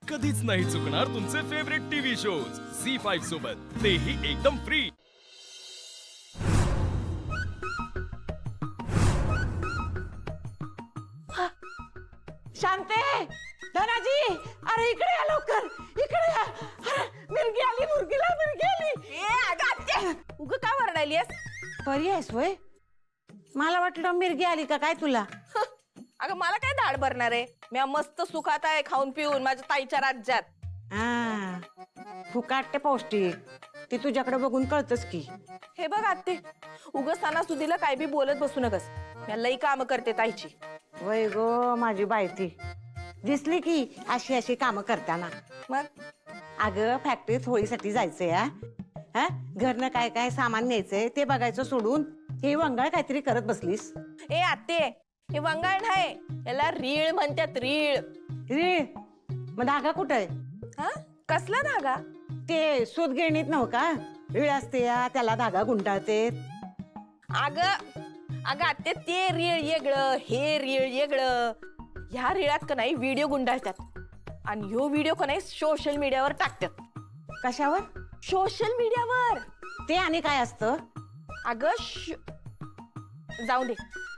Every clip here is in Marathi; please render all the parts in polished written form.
कधीच नाही चुकणार तुमचे फेवरेट टीव्ही शोज झी5 सोबत, तेही एकदम फ्री। शांते, धनाजी, अरे इकडे या लवकर, इकडे या। अरे मिरगी आली, मिरगी आली। उग का वरडायलीस? बरी आहेस वय? मला वाटलं मिरगी आली का काय तुला? अगं मला काय धाड भरणार आहे? मी मस्त सुखात आहे खाऊन पिऊन माझ्या ताईच्या राज्यात। हा, फुकाट ते पौष्टिक, ती तुझ्याकडे बघून कळतच की। हे बघ आत्ते, उग सणासुदीला काय बी बोलत बसू नकस। मी लई काम करते ताईची। वय गो माझी बायती, दिसली की अशी अशी कामं करताना। मग अगं फॅक्टरीत होळीसाठी जायचंय हा, घरनं काय काय सामान न्यायचंय ते बघायचं सोडून हे वंगाळ काहीतरी करत बसलीस। ए आत्ते, हे वंगाळ नाही, याला रीळ म्हणतात, रीळ। रे मग धागा कुठं आहे? हा, कसला धागा? ते सूत गिरणीत नव्ह का रीळ असते या, त्याला धागा गुंडाळते। अगं आत्ते, ते रीळ वेगळं, हे रीळ वेगळं। ह्या रीळात का नाही व्हिडिओ गुंडाळतात आणि ह्यो व्हिडिओ का नाही सोशल मीडियावर टाकतात। कशावर? सोशल मीडियावर। ते आणि काय असतं? अगं जाऊ दे,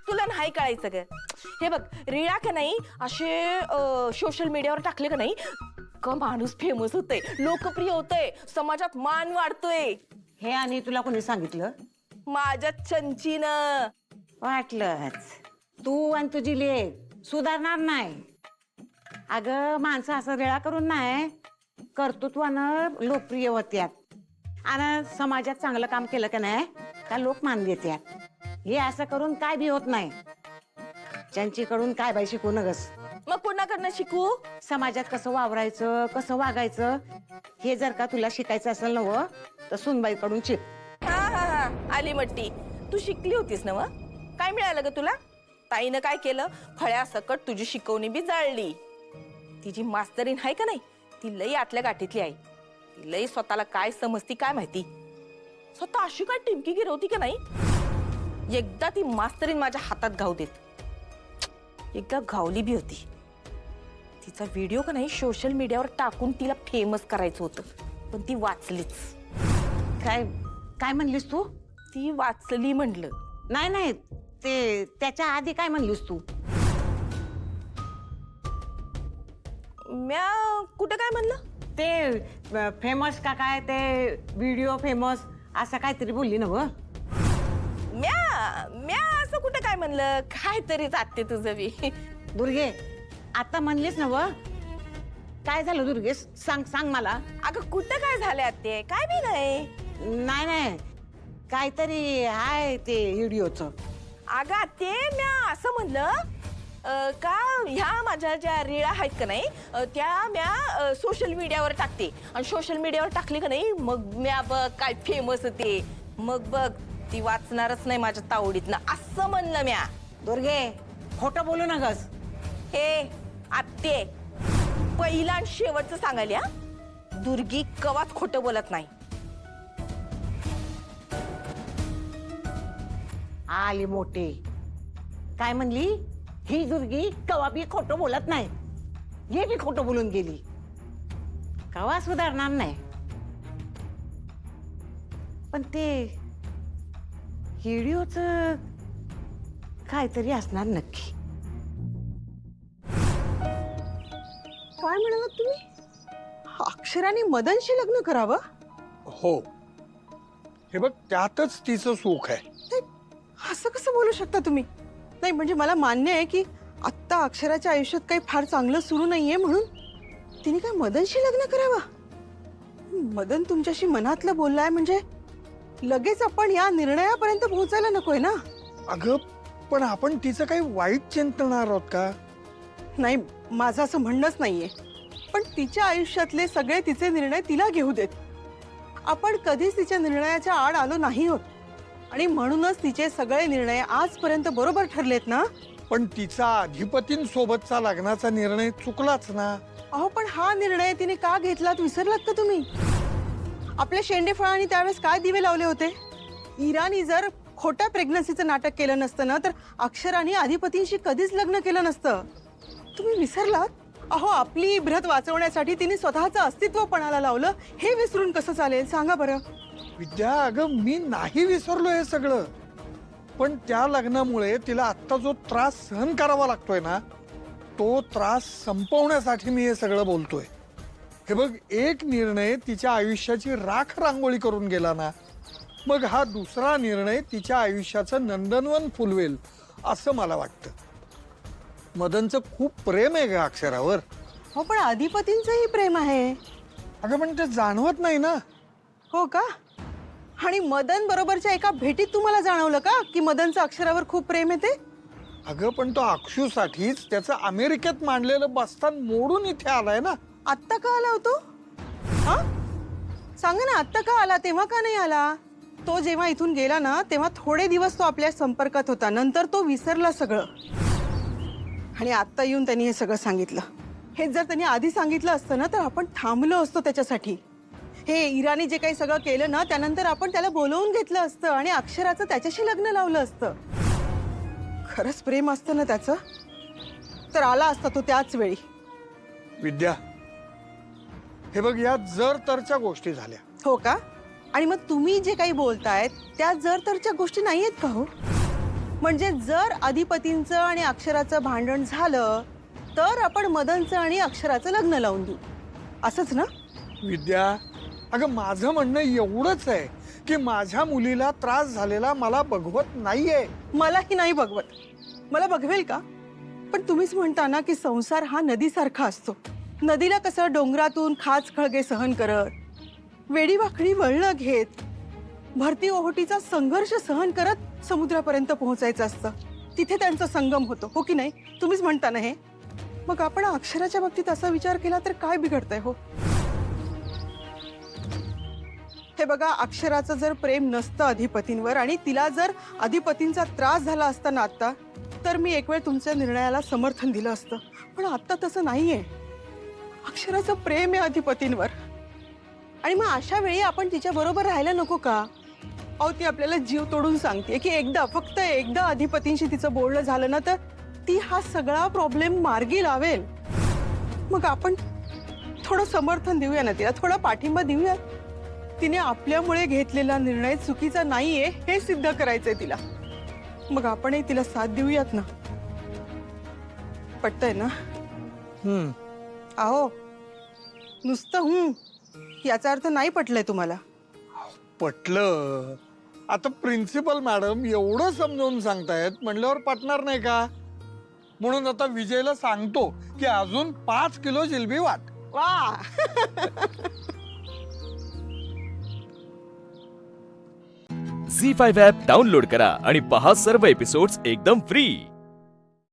तुला नाही कळायचं ग। हे बघ, रीळा का नाही असे सोशल मीडियावर टाकले का नाही का माणूस फेमस होतोय, लोकप्रिय होतोय, समाजात मान वाढतोय। हे आणि तुला कोणी सांगितलं? माझ्या चंचीनं। वाटलंच तू आणि तुझी लेक सुधारणार नाही। अगं माणसं असं रेळा करून नाही, कर्तृत्वानं लोकप्रिय होत्यात आणि समाजात चांगलं काम केलं का नाही का लोक मान देत्यात। हे असं करून काय बी होत नाही। त्यांच्याकडून काय बाई शिकू नगस। मग कुणाकडनं शिकू? समाजात कसं वावरायचं, कसं वागायचं हे जर का तुला शिकायचं असेल ना व तर सुनबाईकडून शिक। हा हा हा, आली मट्टी। तू शिकली होतीस ना? काय मिळालं ग तुला? ताईनं काय केलं, फळ्या सकट तुझी शिकवणी बी जाळली। तिची मास्तरीन आहे का नाही, ती लई आतल्या गाठीतली आहे। ती लई स्वतःला काय समजती काय माहिती, स्वतः अशी काय टिमकी गिरवती का नाही। एकदा ती मास्तरीन माझ्या हातात घाव देत, एकदा घावली बी होती। तिचा व्हिडिओ का नाही सोशल मीडियावर टाकून तिला फेमस करायचं होतं, पण ती वाचलीच। काय काय म्हणलीस तू? ती वाचली म्हणलं। नाही नाही, ते त्याच्या आधी काय म्हणलीस तू? म्या कुठं काय म्हणलं? ते फेमस का काय, ते व्हिडिओ फेमस असं काहीतरी बोलली ना व? म्या असं कुठं काय म्हणलं, काहीतरी जाते तुझं बी। दुर्गे आता म्हणलीस ना व? काय झालं दुर्गे, सांग सांग मला। अगं कुठं काय झालं आत्ते, काय बी नाही। नाही नाही, काहीतरी हाय ते व्हिडिओचं। अगं आत्ते, म्या असं म्हणलं का ह्या माझ्या ज्या रीळा आहेत का नाही त्या म्या सोशल मीडियावर टाकते आणि सोशल मीडियावर टाकली का नाही मग म्या बघ काय फेमस होते, मग बघ ती वाचणारच नाही माझ्या तावडीतनं, असं म्हणलं म्या। दुर्गे खोटं बोलू नगस। हे आत्ते, पहिला आणि शेवटचं सांगायला, दुर्गी कवाच खोटं बोलत नाही। आली मोठी, काय म्हणली? ही दुर्गी कवा बी खोटं बोलत नाही, हे बी खोटं बोलून गेली, कवा सुधारणार नाही। पण ते व्हिडिओच काहीतरी असणार नक्की। काय म्हणालात तुम्ही? अक्षराने मदनशी लग्न करावं? हो, हे बघ त्यातच तिचं सुख आहे। नाही, असं कसं बोलू शकता तुम्ही? नाही म्हणजे मला मान्य आहे की आत्ता अक्षराच्या आयुष्यात काही फार चांगलं सुरू नाहीये, म्हणून तिने काय मदनशी लग्न करावं? मदन तुमच्याशी मनातलं बोललाय म्हणजे लगेच आपण या निर्णयापर्यंत पोहोचायला नकोय ना? अगं पण आपण तिचं काही वाईट चिंतणार आहोत का? नाही, माझं असं म्हणणंच नाहीये, पण तिच्या आयुष्यातले सगळे तिचे निर्णय तिला घेऊ देत। आपण कधीच तिच्या निर्णयाच्या आड आलो नाही होत आणि म्हणूनच तिचे सगळे निर्णय आजपर्यंत बरोबर ठरलेत ना? पण तिचा अधिपतींसोबतचा लग्नाचा निर्णय चुकलाच ना। अहो पण हा निर्णय तिने का घेतलात विसरलात का तुम्ही? आपल्या शेंडेफळांनी त्यावेळेस काय दिवे लावले होते? इराणी जर खोट्या प्रेग्नन्सीचं नाटक केलं नसतं ना तर अक्षराने अधिपतींशी कधीच लग्न केलं नसतं। तुम्ही विसरलात? अहो आपली इब्रत वाचवण्यासाठी तिने स्वतःचं अस्तित्व पणाला लावलं, हे विसरून कसं चालेल सांगा बरं. विद्या, अगं मी नाही विसरलो हे सगळं, पण त्या लग्नामुळे तिला आत्ता जो त्रास सहन करावा लागतोय ना, तो त्रास संपवण्यासाठी मी हे सगळं बोलतोय. हे बघ, एक निर्णय तिच्या आयुष्याची राख रांगोळी करून गेला ना, मग हा दुसरा निर्णय तिच्या आयुष्याचं नंदनवन फुलवेल असं मला वाटतं. मदनचं खूप प्रेम आहे का अक्षरावर? हो पण अधिपतींचंही प्रेम आहे. अगं पण ते जाणवत नाही ना. हो का? आणि मदन बरोबरच्या एका भेटीत तुम्हाला जाणवलं का की मदनचं अक्षरावर खूप प्रेम आहे ते? अगं पण तो अक्षूसाठीच त्याचं अमेरिकेत मांडलेलं बस्तान मोडून इथे आलाय ना. आत्ता का आला होतो? हा सांगा ना, आत्ता का आला, तेव्हा का नाही आला? तो जेव्हा इथून गेला ना तेव्हा थोडे दिवस तो आपल्या संपर्कात होता, नंतर तो विसरला सगळं. आणि आत्ता येऊन त्यांनी हे सगळं सांगितलं. हे जर त्यांनी आधी सांगितलं असतं ना तर आपण थांबलो असतो त्याच्यासाठी. हे इराणी जे काही सगळं केलं ना, त्यानंतर आपण त्याला बोलवून घेतलं असतं आणि अक्षराचं त्याच्याशी लग्न लावलं असतं. खरंच प्रेम असतं ना त्याचं तर आला असता तो त्याच वेळी. विद्या, हे बघ, या जर तरच्या गोष्टी झाल्या. हो का? आणि मग तुम्ही जे काही बोलतायत त्या जर तरच्या गोष्टी नाही आहेत का हो? म्हणजे जर अधिपतींचं आणि अक्षराचं भांडण झालं तर आपण मदनचं आणि अक्षराचं लग्न लावून देऊ, असंच ना? विद्या, अगं माझं म्हणणं एवढंच आहे की माझ्या मुलीला त्रास झालेला मला बघवत नाहीये. मलाही नाही बघवत. मला बघवेल का? पण तुम्हीच म्हणता ना की संसार हा नदीसारखा असतो. नदीला कसं डोंगरातून खाच खळगे सहन करत, वेडीवाकडी वळणं घेत, भरती ओहोटीचा संघर्ष सहन करत समुद्रापर्यंत पोहोचायचं असतं. तिथे त्यांचा संगम होतो, हो की नाही? तुम्हीच म्हणता ना हे. मग आपण अक्षराच्या बाबतीत असा विचार केला तर काय बिघडतंय हो? हे बघा, अक्षराचं जर प्रेम नसतं अधिपतींवर आणि तिला जर अधिपतींचा त्रास झाला असता ना आता, तर मी एक वेळ तुमच्या निर्णयाला समर्थन दिलं असतं. पण आता तसं नाहीये. अक्षराचं प्रेम आहे अधिपतींवर. आणि मग अशा वेळी आपण तिच्या बरोबर राहायला नको का? अहो ती आपल्याला जीव तोडून सांगते की एकदा, फक्त एकदा अधिपतींशी तिचं बोलणं झालं ना तर ती हा सगळा प्रॉब्लेम मार्गी लावेल. मग आपण थोडं समर्थन देऊया ना तिला, थोडा पाठिंबा देऊया. तिने आपल्यामुळे घेतलेला निर्णय चुकीचा नाहीये हे सिद्ध करायचंय तिला. मग आपणही तिला साथ देऊयात ना. पटतंय ना? अहो नुसतं याचा अर्थ नाही पटलंय तुम्हाला? पटलं. आता प्रिन्सिपल मॅडम एवढं समजावून सांगतायत म्हणल्यावर पटणार नाही का? म्हणून आता विजयला सांगतो की अजून 5 किलो जिलबी वाट. वा झी 5 ॲप डाउनलोड करा आणि पहा सर्व एपिसोड्स एकदम फ्री.